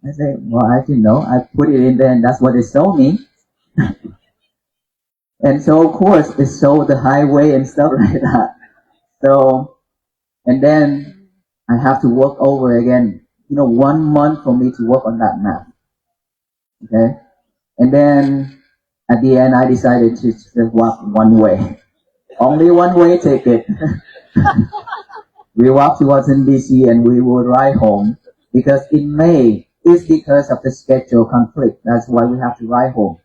I said, well, I didn't know. I put it in there and that's what it showed me. And so, of course, it showed the highway and stuff like that. So, and then I have to walk over again. 1 month for me to work on that map. Okay? And then, at the end, I decided to just walk one way. Only one way ticket. We walk to Washington DC and we would ride home because in May, it's because of the schedule conflict. That's why we have to ride home.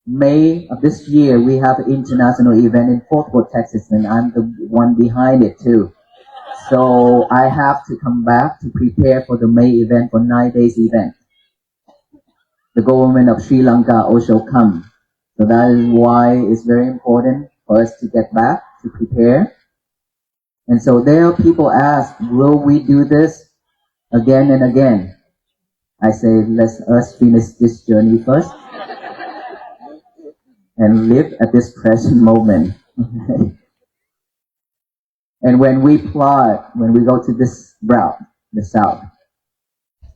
May of this year, we have an international event in Fort Worth, Texas, and I'm the one behind it too. So I have to come back to prepare for the May event for 9 days event. The government of Sri Lanka also come. So that is why it's very important for us to get back to prepare. And so there are people ask, will we do this again and again? I say, let us finish this journey first and live at this present moment. And when we plot, when we go to this route, the south,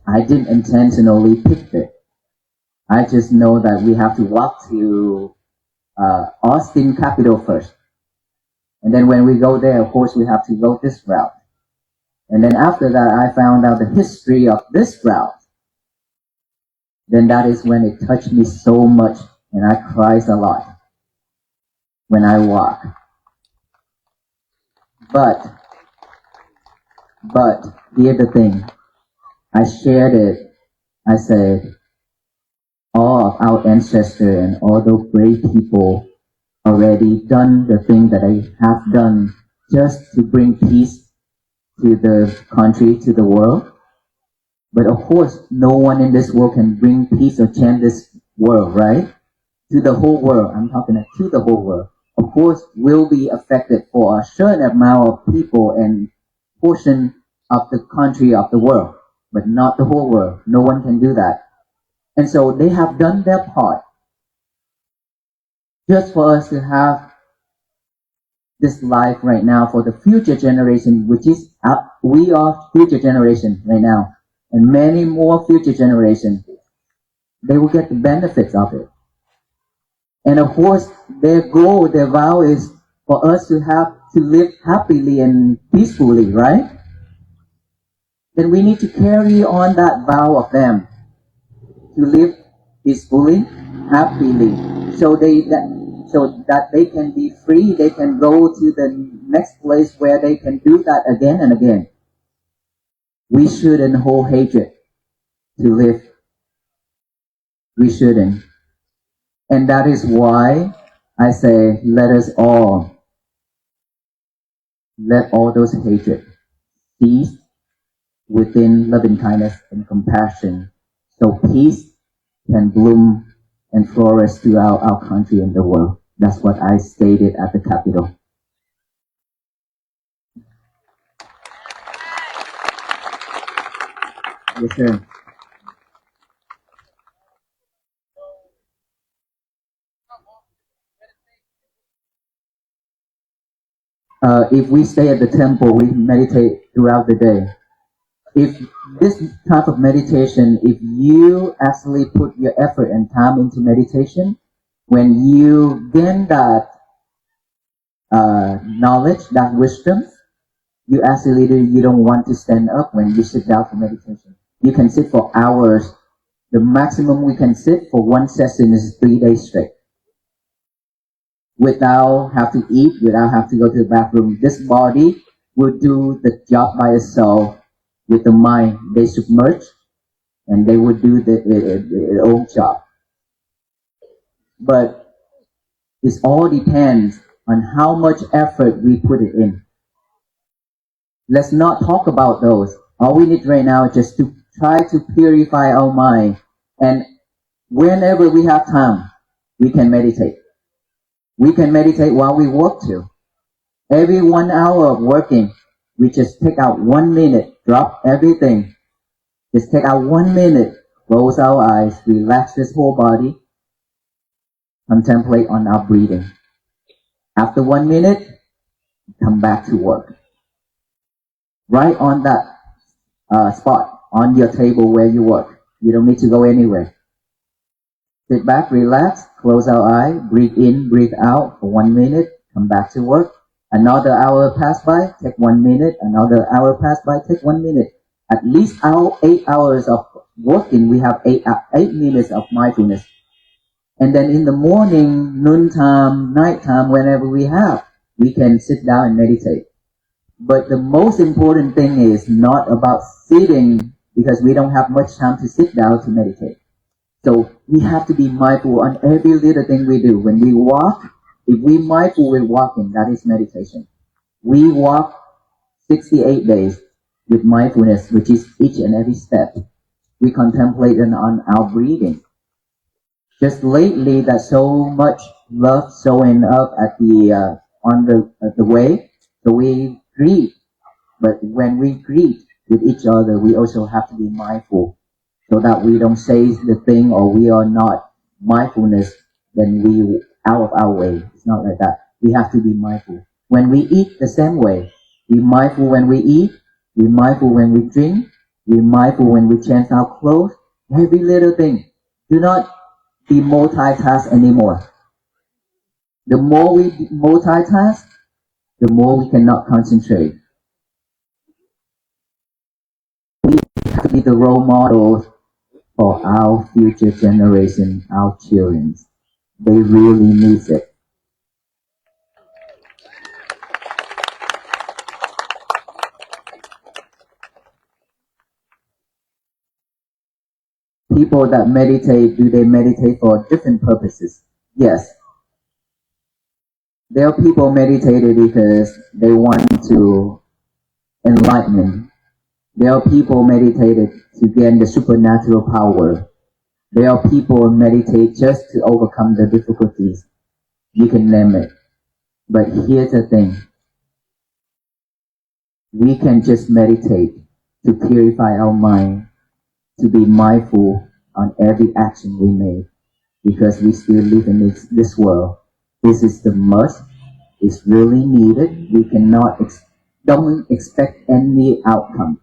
I didn't intentionally pick it. I just know that we have to walk to Austin, capital first. And then when we go there, of course, we have to go this route. And then after that, I found out the history of this route. Then that is when it touched me so much, and I cried a lot when I walk. But here's the thing. I shared it. I said, all of our ancestors and all those great people already done the thing that I have done just to bring peace to the country, to the world. But of course, no one in this world can bring peace or change this world, right? To the whole world. I'm talking to the whole world. Of course, will be affected for a certain amount of people and portion of the country of the world, but not the whole world. No one can do that. And so they have done their part just for us to have this life right now for the future generation, which is we are future generation right now, and many more future generations. They will get the benefits of it. And of course, their goal, their vow is for us to live happily and peacefully, right? Then we need to carry on that vow of them to live peacefully, happily, so that they can be free, they can go to the next place where they can do that again and again. We shouldn't hold hatred to live. We shouldn't. And that is why I say, let all those hatred cease within loving kindness and compassion, so peace can bloom and flourish throughout our country and the world. That's what I stated at the Capitol. Yes, sir. If we stay at the temple, we meditate throughout the day. If this type of meditation, if you actually put your effort and time into meditation, when you gain that knowledge, that wisdom, you actually you don't want to stand up when you sit down for meditation. You can sit for hours. The maximum we can sit for one session is 3 days straight, without have to eat, without have to go to the bathroom. This body will do the job by itself. With the mind, they submerge, and they would do their own job. But it all depends on how much effort we put it in. Let's not talk about those. All we need right now is just to try to purify our mind. And whenever we have time, we can meditate. We can meditate while we work too. Every 1 hour of working, we just take out 1 minute, drop everything. Just take out 1 minute, close our eyes, relax this whole body, contemplate on our breathing. After 1 minute, come back to work. Right on that spot, on your table where you work. You don't need to go anywhere. Sit back, relax, close our eye, breathe in, breathe out for 1 minute, come back to work. Another hour pass by, take 1 minute. Another hour pass by, take 1 minute. At least 8 hours of working, we have 8 minutes of mindfulness. And then in the morning, noontime, nighttime, whenever we have, we can sit down and meditate. But the most important thing is not about sitting, because we don't have much time to sit down to meditate. So we have to be mindful on every little thing we do. When we walk, if we mindful with walking, that is meditation. We walk 68 days with mindfulness, which is each and every step. We contemplate on our breathing. Just lately, there's so much love showing up at the way, so we greet. But when we greet with each other, we also have to be mindful, so that we don't say the thing or we are not mindfulness, then we out of our way. It's not like that. We have to be mindful. When we eat the same way, be mindful when we eat, be mindful when we drink, be mindful when we change our clothes, every little thing. Do not be multitask anymore. The more we multitask, the more we cannot concentrate. We have to be the role models for our future generation, our children. They really need it. People that meditate, do they meditate for different purposes? Yes. There are people meditating because they want to enlighten. There are people meditated to gain the supernatural power. There are people meditate just to overcome the difficulties. You can name it. But here's the thing. We can just meditate to purify our mind, to be mindful on every action we make, because we still live in this world. This is the must. It's really needed. We cannot, don't expect any outcome.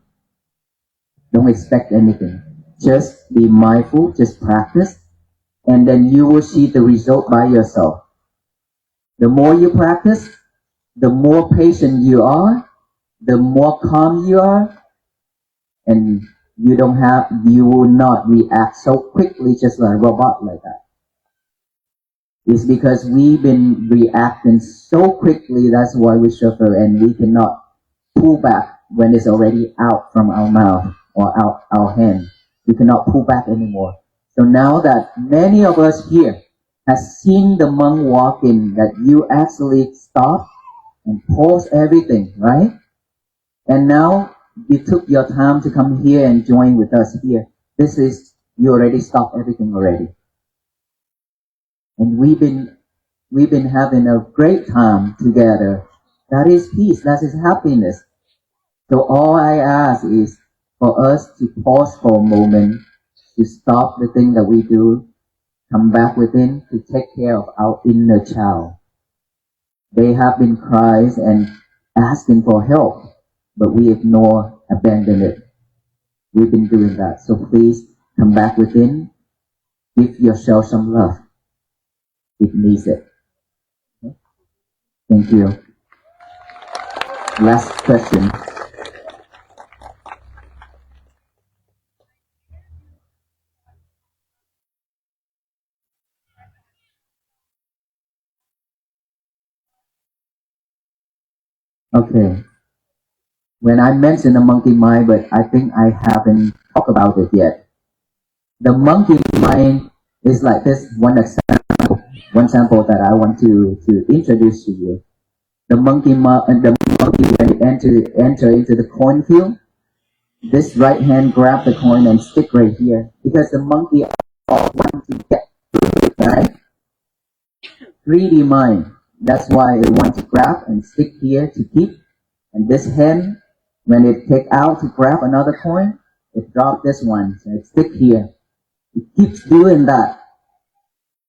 Don't expect anything. Just be mindful, just practice, and then you will see the result by yourself. The more you practice, the more patient you are, the more calm you are, and you will not react so quickly just like a robot like that. It's because we've been reacting so quickly, that's why we suffer, and we cannot pull back when it's already out from our mouth or out our hand. We cannot pull back anymore. So now that many of us here have seen the monk walking, that you actually stop and pause everything, right? And now you took your time to come here and join with us here. You already stopped everything already. And we've been having a great time together. That is peace, that is happiness. So all I ask is for us to pause for a moment, to stop the thing that we do, come back within to take care of our inner child. They have been crying and asking for help, but we ignore, abandon it. We've been doing that. So please come back within, give yourself some love. It needs it. Okay? Thank you. Last question. Okay. When I mentioned the monkey mind, but I think I haven't talked about it yet. The monkey mind is like this. One example that I want to introduce to you. The monkey when it enter into the cornfield, this right hand grab the coin and stick right here, because the monkey wants to get food, right? Greedy mind. That's why it wants to grab and stick here to keep. And this hand, when it take out to grab another coin, it drop this one, so it stick here. It keeps doing that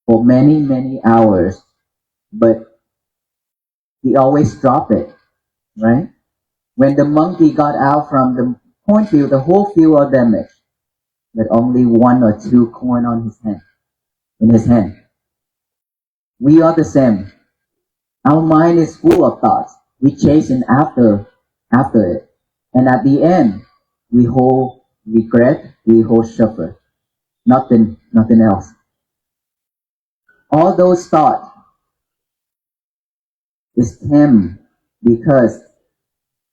for many, many hours, but he always drop it, right? When the monkey got out from the cornfield, the whole field was damaged, but only 1 or 2 coin in his hand. We are the same. Our mind is full of thoughts. We chasing after it. And at the end, we hold regret, we hold suffer. Nothing else. All those thoughts is came because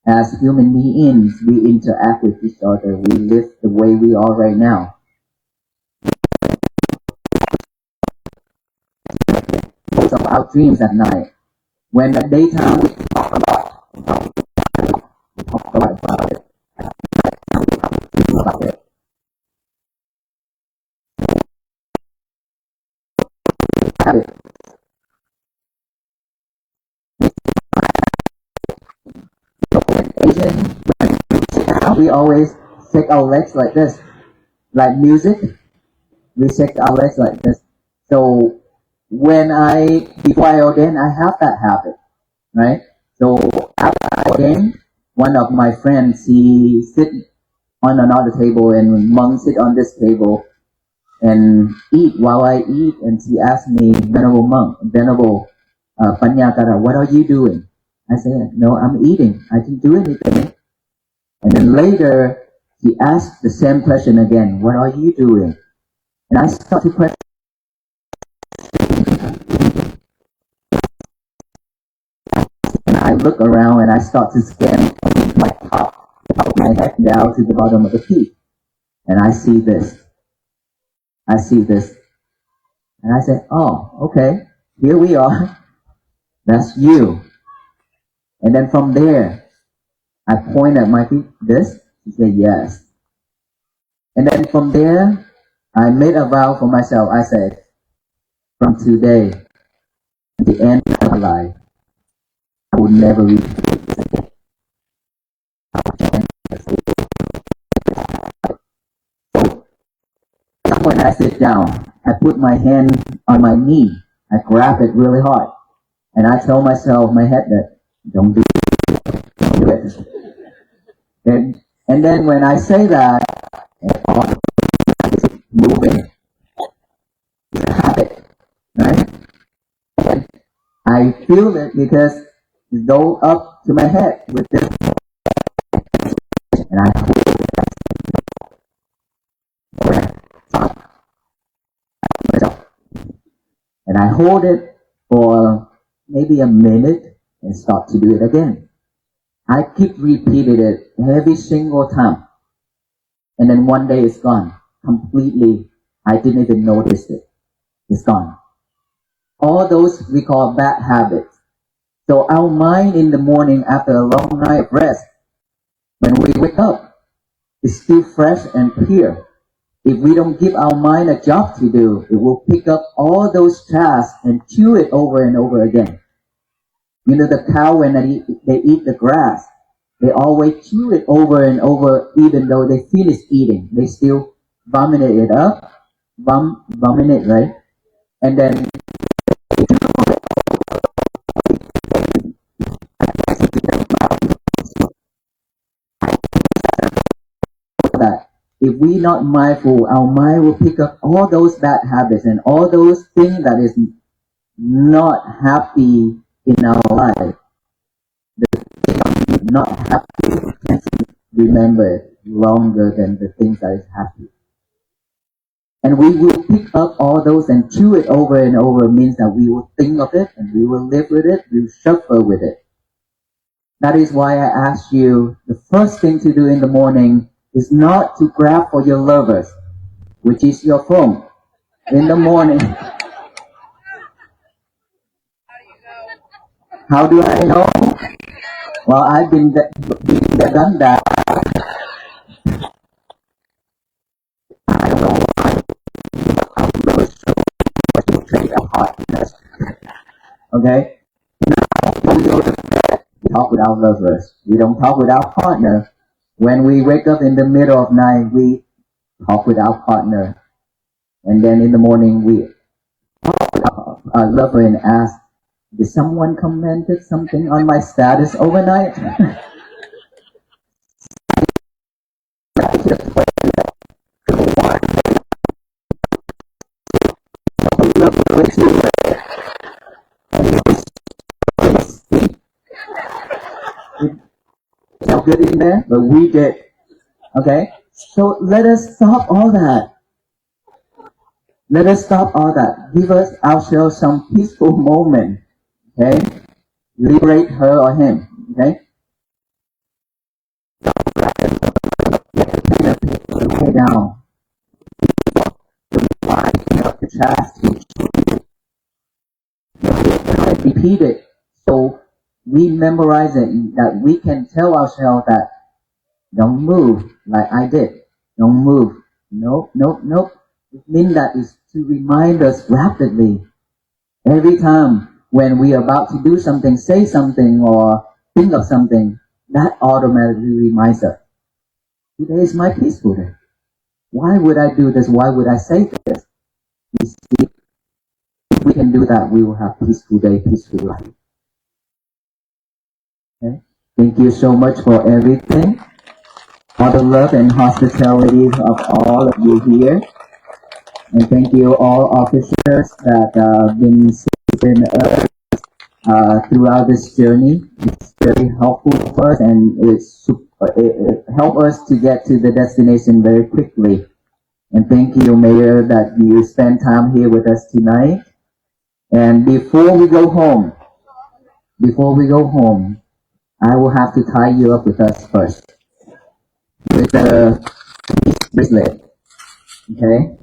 as human beings, we interact with each other. We live the way we are right now. Most of our dreams at night. When the daytime we talk about it. About it. Habit. We always shake our legs like this, like music. We shake our legs like this. So before I ordain, I have that habit, right? So after I ordain, one of my friends, he sit on another table and monk sit on this table and eat while I eat. And she asked me, Venerable Paññākāra, what are you doing? I said, no, I'm eating. I didn't do anything. And then later, he asked the same question again, what are you doing? And I started to question. And I look around and I start to scan my top of my head down to the bottom of the feet. And I see this. And I said, oh, okay, here we are. That's you. And then from there, I point at my feet, this? He said, yes. And then from there, I made a vow for myself. I said, from today, at the end of my life, I will never repeat this again. So when I sit down, I put my hand on my knee. I grab it really hard. And I tell myself, my head, that don't do it. Don't do it. And then when I say that, it's moving. It's a habit, right? And I feel it because it goes up to my head with this. And I hold it. And I hold it for maybe a minute and start to do it again. I keep repeating it every single time. And then one day it's gone. Completely. I didn't even notice it. It's gone. All those we call bad habits. So our mind in the morning after a long night of rest, when we wake up, is still fresh and clear. If we don't give our mind a job to do, it will pick up all those tasks and chew it over and over again. You know, the cow, when they eat the grass, they always chew it over and over, even though they finish eating. They still vomit it up, vomit it, right? And then that if we're not mindful, our mind will pick up all those bad habits and all those things that is not happy in our life. The things not happy, remember it longer than the things that is happy. And we will pick up all those and chew it over and over. Means that we will think of it and we will live with it, we will suffer with it. That is why I asked you, the first thing to do in the morning is not to grab for your lovers, which is your phone, in the morning. How do I know? Well, I've been done that. I don't know why. Okay? Now, we go to bed, we talk with our lovers. We don't talk with our partner. When we wake up in the middle of night, we talk with our partner. And then in the morning, we talk with our lover and ask, did someone commented something on my status overnight? It's not good in there, but we did. Okay? So let us stop all that. Let us stop all that. Give us ourselves some peaceful moment. Okay? Liberate her or him. Okay? the chest. Repeat it. So we memorize it, that we can tell ourselves that don't move like I did. Don't move. Nope. It means that is to remind us rapidly. Every time when we are about to do something, say something, or think of something, that automatically reminds us, today is my peaceful day. Why would I do this? Why would I say this? You see, if we can do that, we will have peaceful day, peaceful life. Okay? Thank you so much for everything. All the love and hospitality of all of you here. And thank you all officers that have been supporting us throughout this journey. It's very helpful for us, and it helped us to get to the destination very quickly. And thank you, Mayor, that you spent time here with us tonight. And before we go home, I will have to tie you up with us first with a peace bracelet. Okay?